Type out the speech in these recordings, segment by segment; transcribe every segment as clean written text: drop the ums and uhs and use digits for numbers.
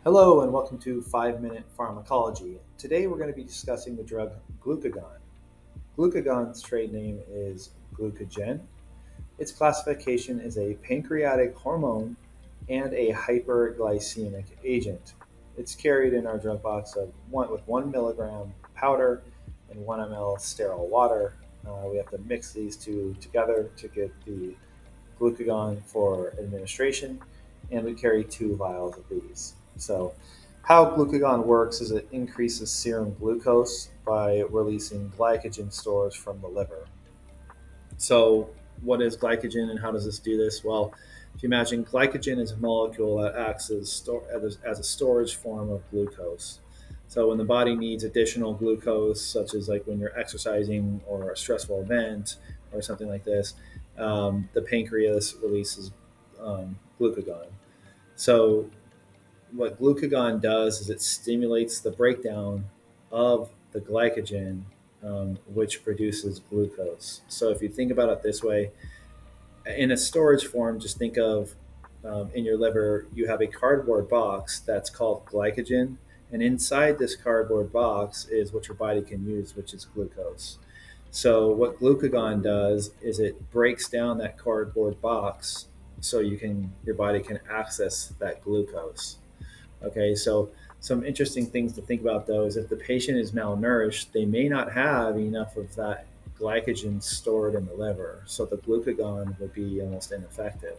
Hello and welcome to 5 Minute Pharmacology. Today we're going to be discussing the drug Glucagon. Glucagon's trade name is Glucagen. Its classification is a pancreatic hormone and a hyperglycemic agent. It's carried in our drug box with 1 milligram powder and 1 ml sterile water. We have to mix these two together to get the glucagon for administration, and we carry 2 vials of these. So, how glucagon works is it increases serum glucose by releasing glycogen stores from the liver. So, what is glycogen and how does this do this? Well, if you imagine glycogen is a molecule that acts as a storage form of glucose. So, when the body needs additional glucose, such as like when you're exercising or a stressful event or something like this, the pancreas releases glucagon. So, what glucagon does is it stimulates the breakdown of the glycogen, which produces glucose. So if you think about it this way, in a storage form, just think of in your liver, you have a cardboard box that's called glycogen. And inside this cardboard box is what your body can use, which is glucose. So what glucagon does is it breaks down that cardboard box so your body can access that glucose. Okay, so some interesting things to think about though is if the patient is malnourished, they may not have enough of that glycogen stored in the liver, so the glucagon would be almost ineffective.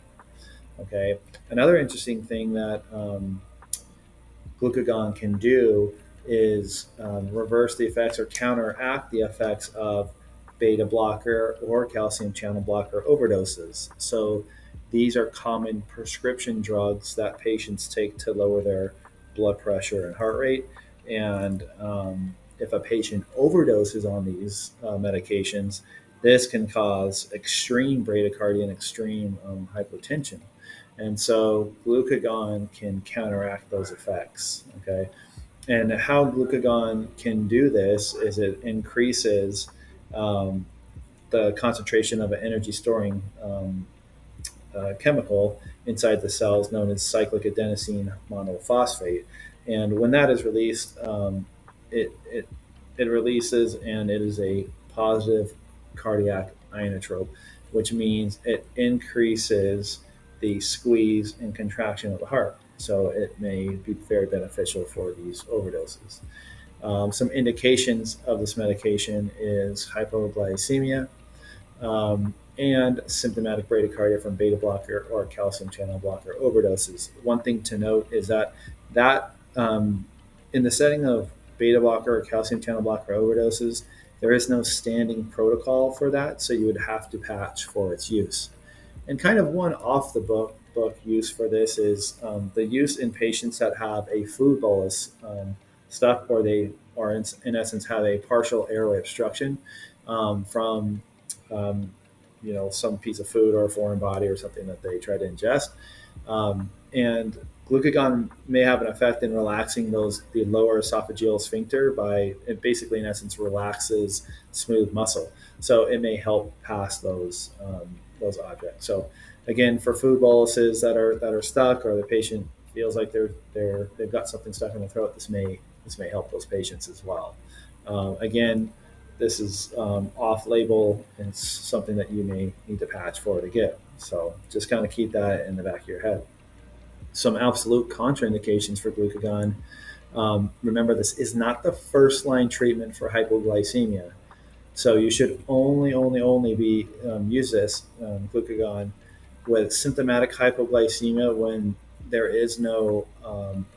Okay, another interesting thing that glucagon can do is reverse the effects or counteract the effects of beta blocker or calcium channel blocker overdoses. So these are common prescription drugs that patients take to lower their blood pressure and heart rate. And if a patient overdoses on these medications, this can cause extreme bradycardia and extreme hypotension. And so glucagon can counteract those effects. Okay. And how glucagon can do this is it increases um, the concentration of an energy storing chemical inside the cells known as cyclic adenosine monophosphate. And when that is released, it releases and it is a positive cardiac inotrope, which means it increases the squeeze and contraction of the heart. So it may be very beneficial for these overdoses. Some indications of this medication is hypoglycemia, and symptomatic bradycardia from beta blocker or calcium channel blocker overdoses. One thing to note is that in the setting of beta blocker or calcium channel blocker overdoses, there is no standing protocol for that, so you would have to patch for its use. And kind of one off the book use for this is the use in patients that have a food bolus stuck, or they or in essence have a partial airway obstruction from some piece of food or a foreign body or something that they try to ingest. And glucagon may have an effect in relaxing the lower esophageal sphincter by it basically in essence relaxes smooth muscle. So it may help pass those objects. So again, for food boluses that are stuck or the patient feels like they've got something stuck in the throat, this may help those patients as well. Again, this is off-label and it's something that you may need to patch for to get. So just kind of keep that in the back of your head. Some absolute contraindications for glucagon. Remember, this is not the first-line treatment for hypoglycemia. So you should only be use this glucagon with symptomatic hypoglycemia when there is no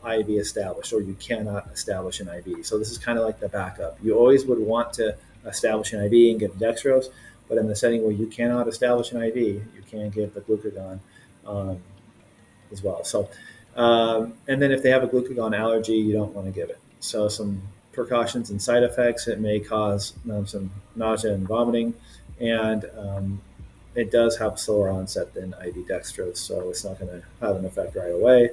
IV established or you cannot establish an IV. So this is kind of like the backup. You always would want to establish an IV and give dextrose, but in the setting where you cannot establish an IV, you can give the glucagon um, as well. So, and then if they have a glucagon allergy, you don't want to give it. So some precautions and side effects: it may cause some nausea and vomiting, and it does have slower onset than IV dextrose, so it's not going to have an effect right away.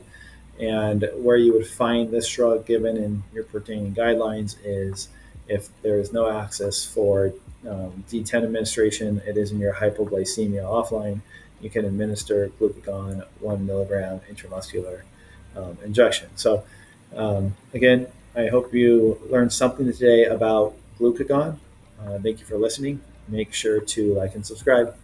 And where you would find this drug given in your pertaining guidelines is if there is no access for D10 administration, it is in your hypoglycemia offline. You can administer glucagon 1 milligram intramuscular injection. So Again, I hope you learned something today about glucagon. Thank you for listening. Make sure to like and subscribe.